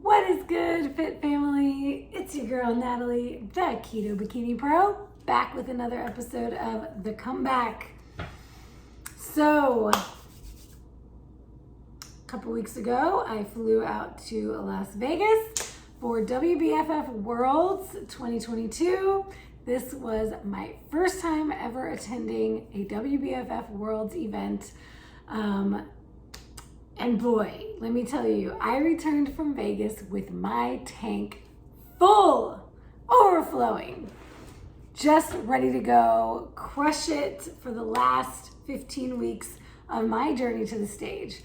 What is good, Fit Family? It's your girl, Natalie, the Keto Bikini Pro, back with another episode of The Comeback. So, a couple weeks ago, I flew out to Las Vegas for WBFF Worlds 2022. This was my first time ever attending a WBFF Worlds event. And boy, let me tell you, I returned from Vegas with my tank full, overflowing, just ready to go, crush it for the last 15 weeks of my journey to the stage.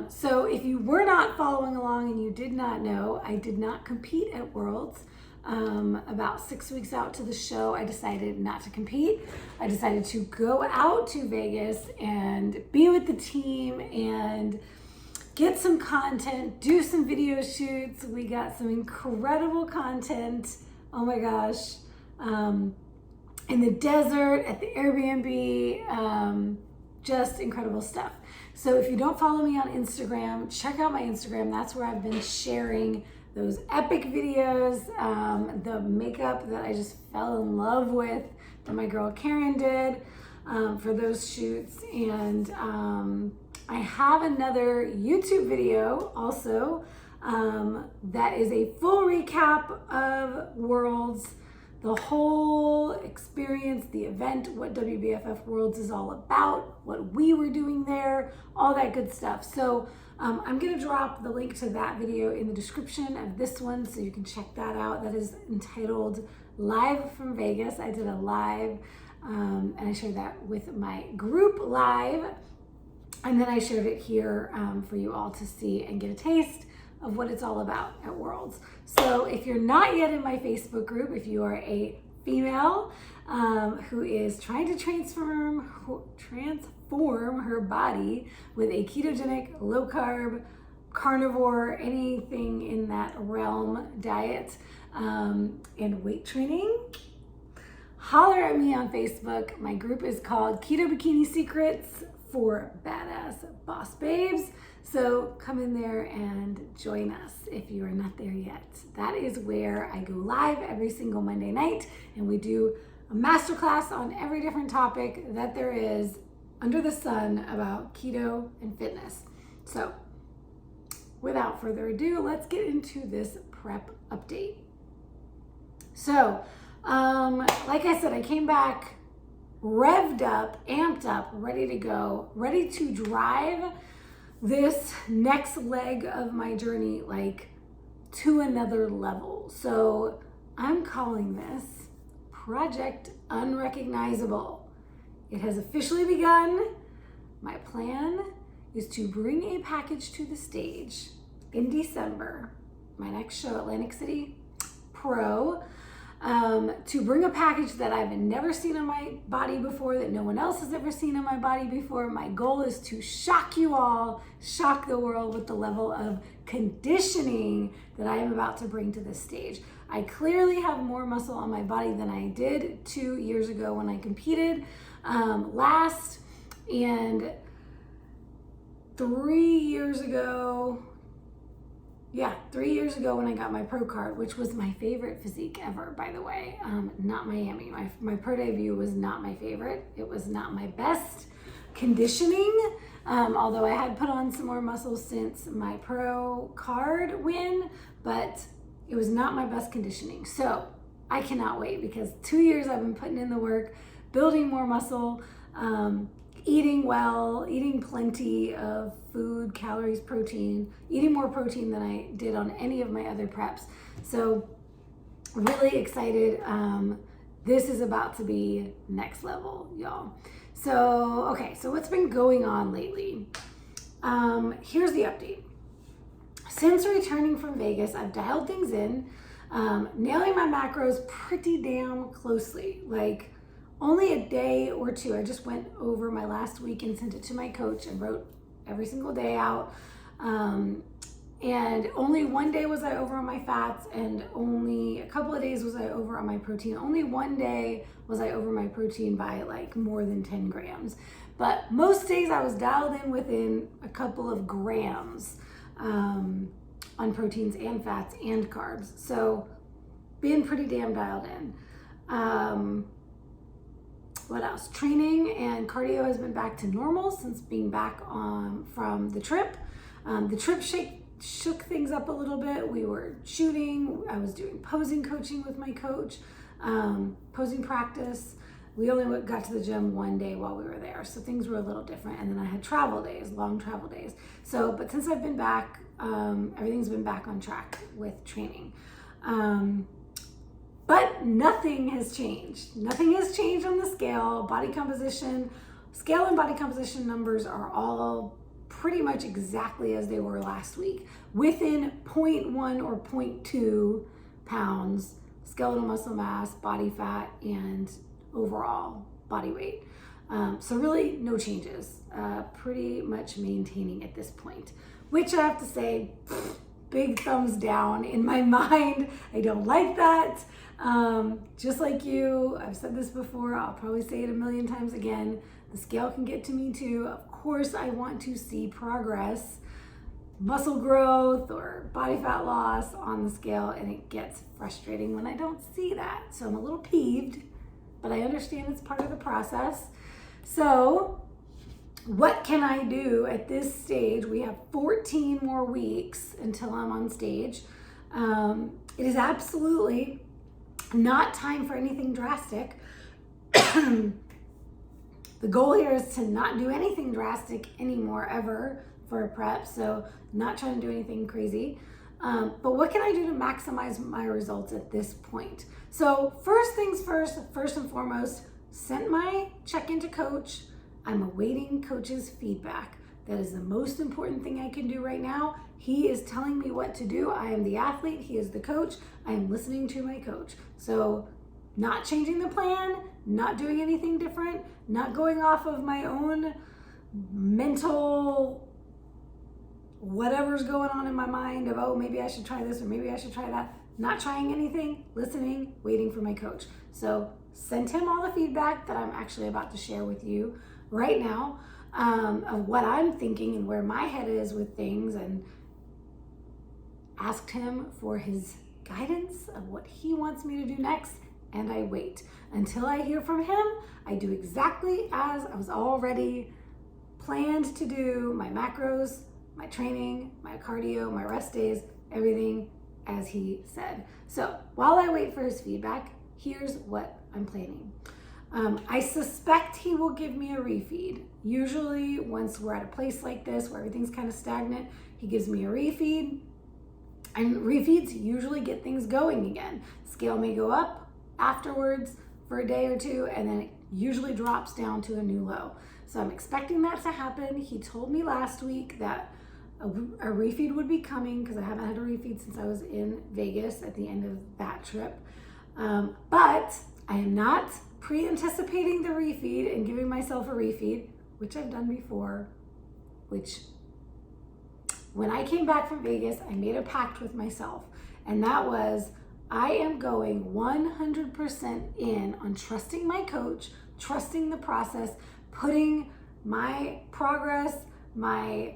So if you were not following along and you did not know, I did not compete at Worlds. About 6 weeks out to the show, I decided not to compete. I decided to go out to Vegas and be with the team and get some content, do some video shoots. We got some incredible content. Oh my gosh. In the desert, at the Airbnb, just incredible stuff. So if you don't follow me on Instagram, check out my Instagram. That's where I've been sharing those epic videos, the makeup that I just fell in love with that my girl Karen did for those shoots. And I have another YouTube video also that is a full recap of Worlds, the whole experience, the event, what WBFF Worlds is all about, what we were doing there, all that good stuff. So I'm gonna drop the link to that video in the description of this one so you can check that out. That is entitled Live from Vegas. I did a live and I shared that with my group live. And then I shared it here for you all to see and get a taste of what it's all about at Worlds. So if you're not yet in my Facebook group, if you are a female who is trying to transform her body with a ketogenic, low carb, carnivore, anything in that realm diet and weight training, holler at me on Facebook. My group is called Keto Bikini Secrets for Badass Boss Babes. So come in there and join us if you are not there yet. That is where I go live every single Monday night and we do a masterclass on every different topic that there is under the sun about keto and fitness. So without further ado, let's get into this prep update. So like I said, I came back revved up, amped up, ready to go, ready to drive this next leg of my journey like to another level. So I'm calling this Project Unrecognizable. It has officially begun. My plan is to bring a package to the stage in December, my next show, Atlantic City Pro, to bring a package that I've never seen on my body before, that no one else has ever seen on my body before. My goal is to shock you all, shock the world with the level of conditioning that I am about to bring to this stage. I clearly have more muscle on my body than I did 2 years ago when I competed last, and 3 years ago, 3 years ago when I got my pro card, which was my favorite physique ever, by the way, not Miami. My pro debut was not my favorite. It was not my best conditioning, although I had put on some more muscle since my pro card win, but it was not my best conditioning. So I cannot wait because 2 years I've been putting in the work, building more muscle, eating well, eating plenty of food, calories, protein, eating more protein than I did on any of my other preps. So really excited. This is about to be next level, y'all. So, okay, so what's been going on lately? Here's the update. Since returning from Vegas, I've dialed things in, nailing my macros pretty damn closely. Like, only a day or two. I just went over my last week and sent it to my coach and wrote every single day out. And only one day was I over on my fats, and only a couple of days was I over on my protein. Only one day was I over my protein by like more than 10 grams. But most days I was dialed in within a couple of grams. on proteins and fats and carbs. So being pretty damn dialed in. What else? Training and cardio has been back to normal since being back from the trip. The trip shook things up a little bit. We were shooting. I was doing posing coaching with my coach, posing practice. We only got to the gym one day while we were there, so things were a little different. And then I had travel days, long travel days. So, but since I've been back, everything's been back on track with training. But nothing has changed. Nothing has changed on the scale. Body composition, scale and body composition numbers are all pretty much exactly as they were last week, within 0.1 or 0.2 pounds, skeletal muscle mass, body fat, and overall body weight. So really no changes, pretty much maintaining at this point, which I have to say, big thumbs down in my mind. I don't like that. Just like you, I've said this before, I'll probably say it a million times again. The scale can get to me too. Of course, I want to see progress, muscle growth or body fat loss on the scale, and it gets frustrating when I don't see that. So I'm a little peeved, but I understand it's part of the process. So what can I do at this stage? We have 14 more weeks until I'm on stage. It is absolutely not time for anything drastic. The goal here is to not do anything drastic anymore ever for a prep, so not trying to do anything crazy. But what can I do to maximize my results at this point? So first things first and foremost, sent my check-in to coach. I'm awaiting coach's feedback. That is the most important thing I can do right now. He is telling me what to do. I am the athlete, he is the coach. I am listening to my coach. So not changing the plan, not doing anything different, not going off of my own mental whatever's going on in my mind of, oh, maybe I should try this or maybe I should try that. Not trying anything, listening, waiting for my coach. So send him all the feedback that I'm actually about to share with you right now, of what I'm thinking and where my head is with things, and asked him for his guidance of what he wants me to do next, and I wait. Until I hear from him, I do exactly as I was already planned to do, my macros, my training, my cardio, my rest days, everything as he said. So while I wait for his feedback, here's what I'm planning. I suspect he will give me a refeed. Usually once we're at a place like this where everything's kind of stagnant, he gives me a refeed, and refeeds usually get things going again. Scale may go up afterwards for a day or two, and then it usually drops down to a new low. So I'm expecting that to happen. He told me last week that a refeed would be coming, because I haven't had a refeed since I was in Vegas at the end of that trip. But I am not pre-anticipating the refeed and giving myself a refeed, which I've done before, which when I came back from Vegas, I made a pact with myself, and that was I am going 100% in on trusting my coach, trusting the process, putting my progress, my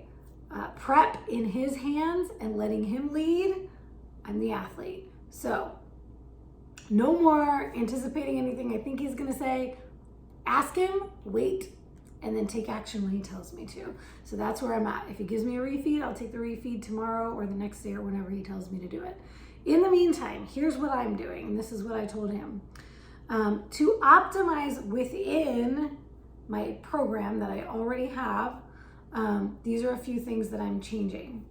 prep in his hands and letting him lead. I'm the athlete. So no more anticipating anything I think he's gonna say. Ask him, wait, and then take action when he tells me to. So that's where I'm at. If he gives me a refeed, I'll take the refeed tomorrow or the next day or whenever he tells me to do it. In the meantime, here's what I'm doing, and this is what I told him. To optimize within my program that I already have, these are a few things that I'm changing.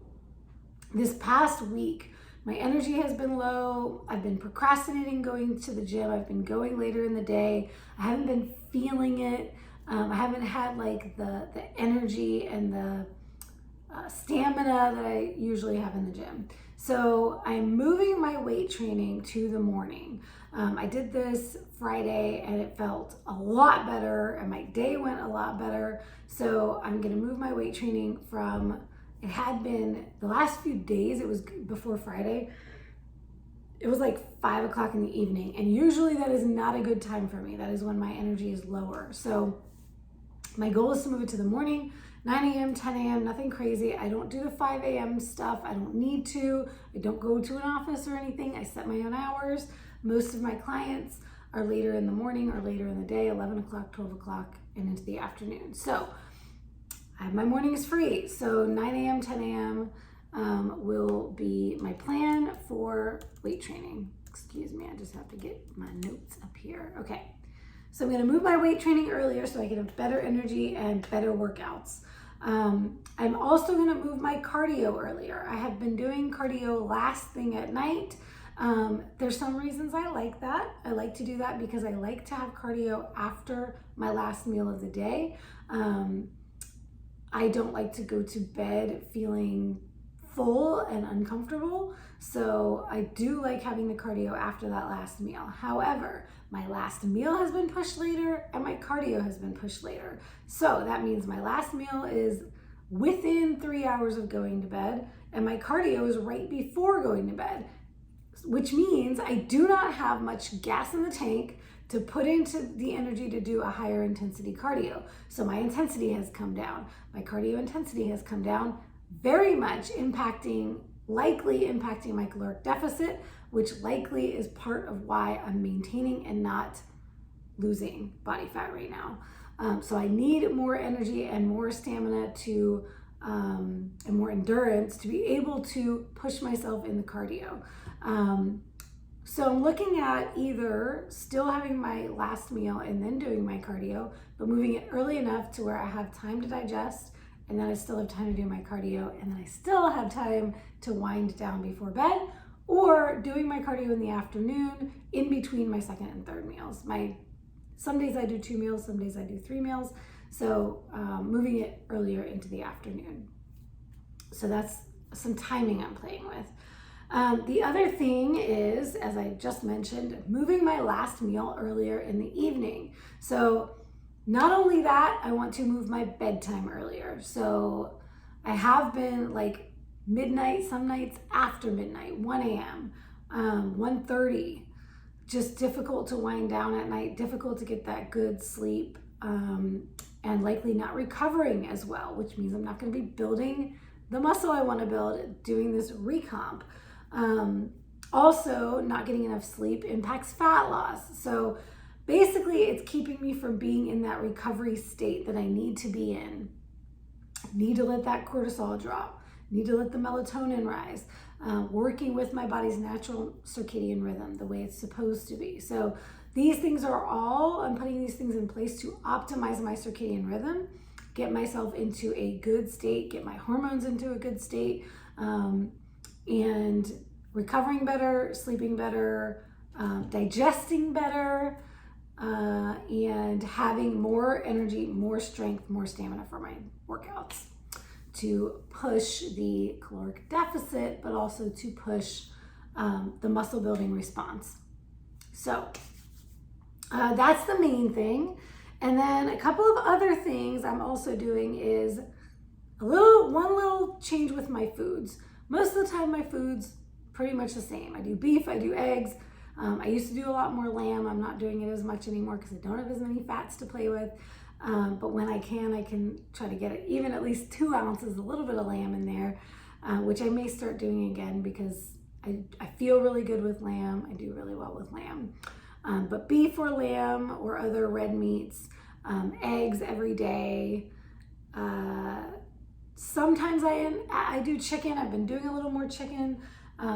This past week, my energy has been low. I've been procrastinating going to the gym. I've been going later in the day. I haven't been feeling it. I haven't had like the energy and the stamina that I usually have in the gym. So I'm moving my weight training to the morning. I did this Friday and it felt a lot better, and my day went a lot better. So I'm gonna move my weight training from, it had been the last few days, it was before Friday, it was like 5 o'clock in the evening, and usually that is not a good time for me. That is when my energy is lower. So my goal is to move it to the morning, 9 a.m., 10 a.m., nothing crazy. I don't do the 5 a.m. stuff. I don't need to. I don't go to an office or anything. I set my own hours. Most of my clients are later in the morning or later in the day, 11 o'clock, 12 o'clock, and into the afternoon. So I have my mornings free. So 9 a.m., 10 a.m. Will be my plan for weight training. Excuse me, I just have to get my notes up here. Okay, so I'm gonna move my weight training earlier so I can have better energy and better workouts. I'm also gonna move my cardio earlier. I have been doing cardio last thing at night. There's some reasons I like that. I like to do that because I like to have cardio after my last meal of the day. I don't like to go to bed feeling full and uncomfortable. So I do like having the cardio after that last meal. However, my last meal has been pushed later and my cardio has been pushed later. So that means my last meal is within 3 hours of going to bed and my cardio is right before going to bed, which means I do not have much gas in the tank to put into the energy to do a higher intensity cardio. So my intensity has come down. My cardio intensity has come down, very much likely impacting my caloric deficit, which likely is part of why I'm maintaining and not losing body fat right now. So I need more energy and more stamina and more endurance to be able to push myself in the cardio. So I'm looking at either still having my last meal and then doing my cardio, but moving it early enough to where I have time to digest and then I still have time to do my cardio and then I still have time to wind down before bed, or doing my cardio in the afternoon in between my second and third meals. Some days I do 2 meals, some days I do 3 meals. So moving it earlier into the afternoon. So that's some timing I'm playing with. The other thing is, as I just mentioned, moving my last meal earlier in the evening. So not only that, I want to move my bedtime earlier. So I have been like midnight, some nights after midnight, 1 a.m., 1:30, just difficult to wind down at night, difficult to get that good sleep, and likely not recovering as well, which means I'm not going to be building the muscle I want to build doing this recomp. Also, not getting enough sleep impacts fat loss. So basically, it's keeping me from being in that recovery state that I need to be in. Need to let that cortisol drop. Need to let the melatonin rise. Working with my body's natural circadian rhythm the way it's supposed to be. So these things are I'm putting these things in place to optimize my circadian rhythm, get myself into a good state, get my hormones into a good state, and recovering better, sleeping better, digesting better, and having more energy, more strength, more stamina for my workouts to push the caloric deficit, but also to push the muscle building response. So that's the main thing. And then a couple of other things I'm also doing is one little change with my foods. Most of the time my food's pretty much the same. I do beef, I do eggs. I used to do a lot more lamb. I'm not doing it as much anymore because I don't have as many fats to play with. But when I can try to get it even at least 2 ounces, a little bit of lamb in there, which I may start doing again because I feel really good with lamb. I do really well with lamb. But beef or lamb or other red meats, eggs every day. Sometimes I do chicken. I've been doing a little more chicken.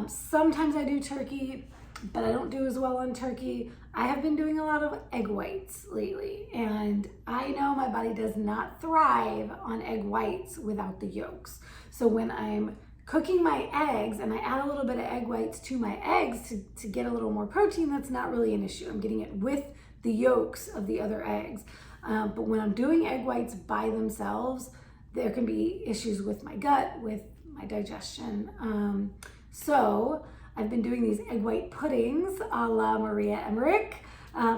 Sometimes I do turkey, but I don't do as well on turkey. I have been doing a lot of egg whites lately, and I know my body does not thrive on egg whites without the yolks. So when I'm cooking my eggs and I add a little bit of egg whites to my eggs to get a little more protein, that's not really an issue. I'm getting it with the yolks of the other eggs. But when I'm doing egg whites by themselves, there can be issues with my gut, with my digestion. So I've been doing these egg white puddings a la Maria Emmerich,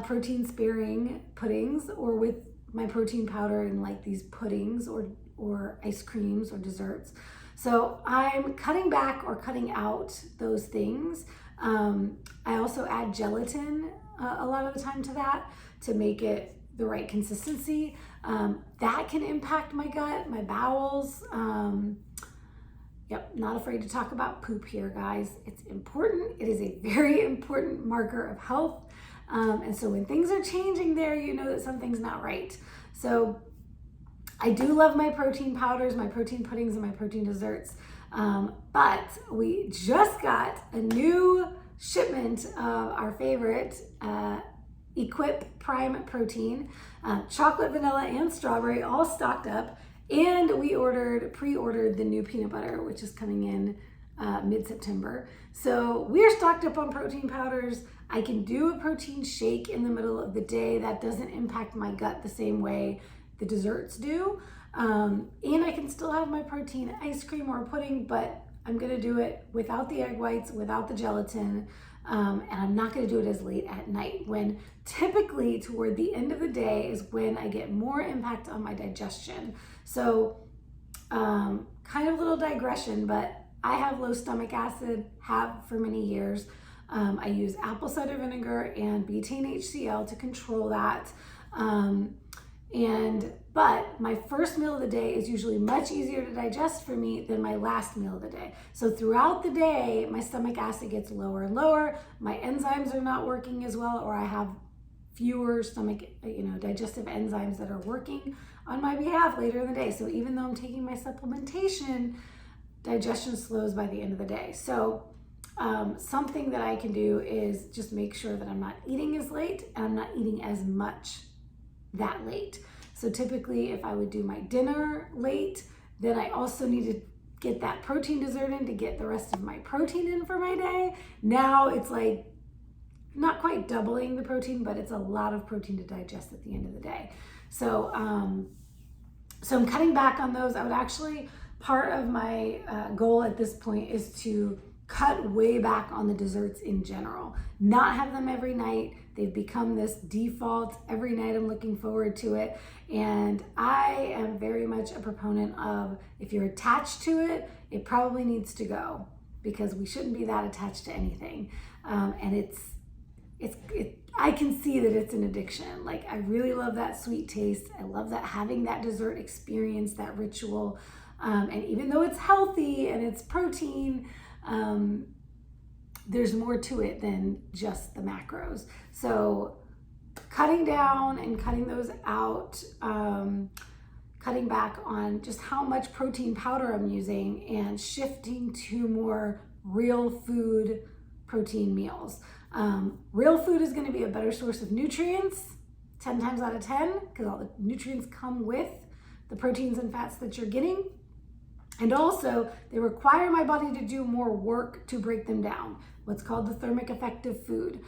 protein sparing puddings, or with my protein powder and like these puddings or ice creams or desserts. So I'm cutting back or cutting out those things. I also add gelatin a lot of the time to that to make it the right consistency. That can impact my gut, my bowels. Yep, not afraid to talk about poop here, guys. It's important. It is a very important marker of health. And so when things are changing there, you know that something's not right. So I do love my protein powders, my protein puddings, and my protein desserts. But we just got a new shipment of our favorite Equip Prime Protein, chocolate, vanilla, and strawberry, all stocked up. And we pre-ordered the new peanut butter, which is coming in mid-September. So we're stocked up on protein powders. I can do a protein shake in the middle of the day. That doesn't impact my gut the same way the desserts do. And I can still have my protein ice cream or pudding, but I'm gonna do it without the egg whites, without the gelatin, and I'm not gonna do it as late at night, when typically toward the end of the day is when I get more impact on my digestion. So kind of a little digression, but I have low stomach acid, have for many years. I use apple cider vinegar and betaine HCl to control that. But my first meal of the day is usually much easier to digest for me than my last meal of the day. So throughout the day, my stomach acid gets lower and lower. My enzymes are not working as well, or I have fewer digestive enzymes that are working on my behalf later in the day. So even though I'm taking my supplementation, digestion slows by the end of the day. So something that I can do is just make sure that I'm not eating as late and I'm not eating as much that late. So typically if I would do my dinner late, then I also need to get that protein dessert in to get the rest of my protein in for my day. Now it's like not quite doubling the protein, but it's a lot of protein to digest at the end of the day. So, so I'm cutting back on those. I would actually, part of my goal at this point is to cut way back on the desserts in general, not have them every night. They've become this default. Every night I'm looking forward to it. And I am very much a proponent of, if you're attached to it, it probably needs to go, because we shouldn't be that attached to anything. And I can see that it's an addiction. Like, I really love that sweet taste. I love that, having that dessert experience, that ritual. And even though it's healthy and it's protein, there's more to it than just the macros. So cutting down and cutting those out, cutting back on just how much protein powder I'm using, and shifting to more real food protein meals. Real food is going to be a better source of nutrients 10 times out of 10, because all the nutrients come with the proteins and fats that you're getting. And also, they require my body to do more work to break them down, what's called the thermic effect of food.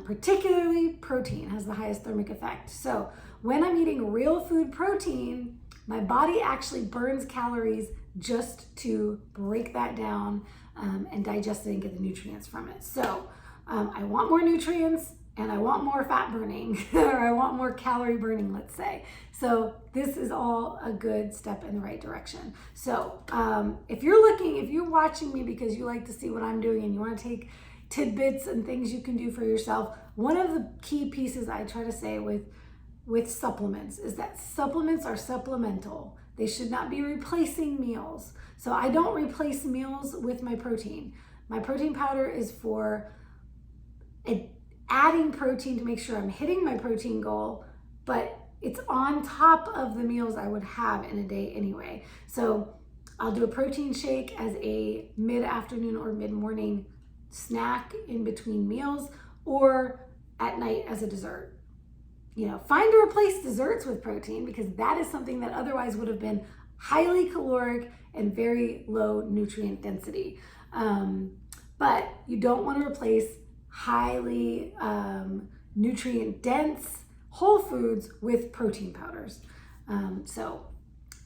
Particularly protein has the highest thermic effect. So when I'm eating real food protein, my body actually burns calories just to break that down and digest it and get the nutrients from it. So I want more nutrients, and I want more fat burning, or I want more calorie burning, let's say. So this is all a good step in the right direction. So if you're watching me because you like to see what I'm doing and you want to take tidbits and things you can do for yourself, one of the key pieces I try to say with supplements is that supplements are supplemental. They should not be replacing meals. So I don't replace meals with my protein. My protein powder is for adding protein to make sure I'm hitting my protein goal, but it's on top of the meals I would have in a day anyway. So I'll do a protein shake as a mid-afternoon or mid-morning snack in between meals, or at night as a dessert. Find to replace desserts with protein, because that is something that otherwise would have been highly caloric and very low nutrient density. But you don't want to replace highly nutrient dense whole foods with protein powders. So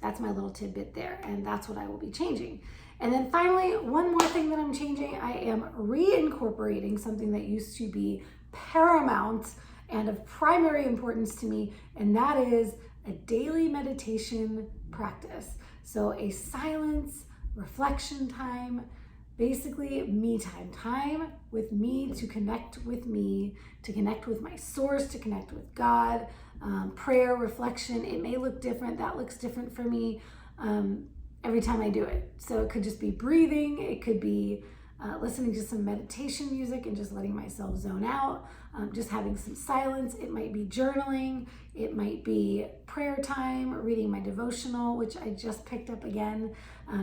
that's my little tidbit there, and that's what I will be changing. And then finally, one more thing that I'm changing, I am reincorporating something that used to be paramount and of primary importance to me, and that is a daily meditation practice. So a silence, reflection time, basically me time with me, to connect with me, to connect with my source, to connect with God. Prayer, reflection, it may look different. That looks different for me every time I do it. So it could just be breathing. It could be listening to some meditation music and just letting myself zone out, just having some silence. It might be journaling. It might be prayer time, reading my devotional, which I just picked up again.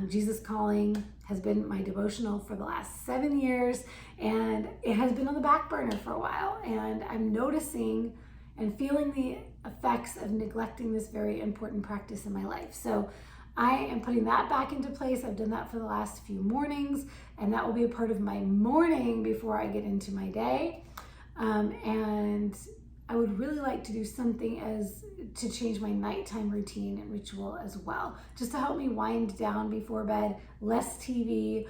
Jesus Calling has been my devotional for the last 7 years, and it has been on the back burner for a while. And I'm noticing and feeling the effects of neglecting this very important practice in my life. So I am putting that back into place. I've done that for the last few mornings, and that will be a part of my morning before I get into my day. And I would really like to do something to change my nighttime routine and ritual as well, just to help me wind down before bed. Less TV,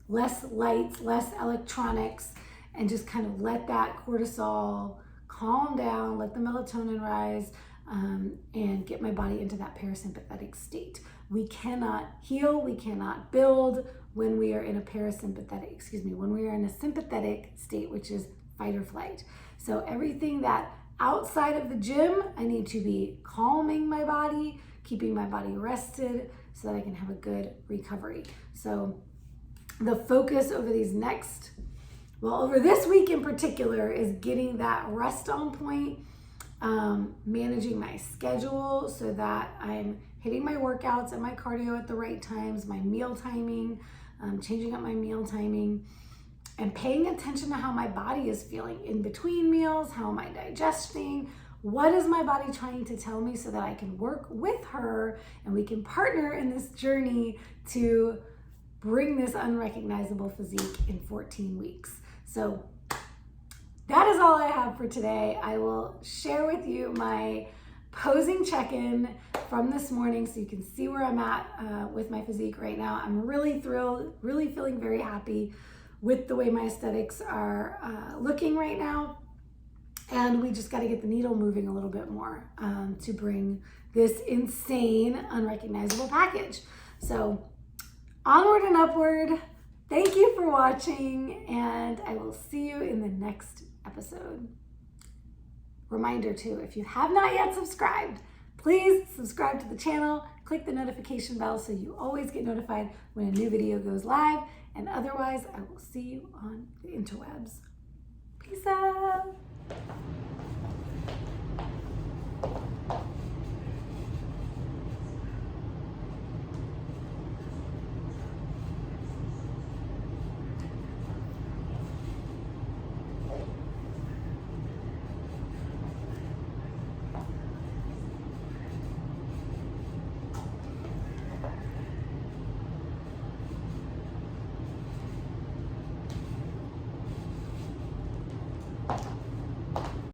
less lights, less electronics, and just kind of let that cortisol calm down, let the melatonin rise, and get my body into that parasympathetic state. We cannot heal, we cannot build when we are in when we are in a sympathetic state, which is fight or flight. So everything that outside of the gym, I need to be calming my body, keeping my body rested so that I can have a good recovery. So the focus over over this week in particular is getting that rest on point, managing my schedule so that I'm hitting my workouts and my cardio at the right times, my meal timing, changing up my meal timing, and paying attention to how my body is feeling in between meals. How am I digesting? What is my body trying to tell me so that I can work with her and we can partner in this journey to bring this unrecognizable physique in 14 weeks. So that is all I have for today. I will share with you my posing check-in from this morning so you can see where I'm at with my physique right now. I'm really thrilled, really feeling very happy with the way my aesthetics are looking right now. And we just got to get the needle moving a little bit more to bring this insane, unrecognizable package. So onward and upward. Thank you for watching, and I will see you in the next episode. Reminder too, if you have not yet subscribed, please subscribe to the channel, click the notification bell so you always get notified when a new video goes live, and otherwise I will see you on the interwebs.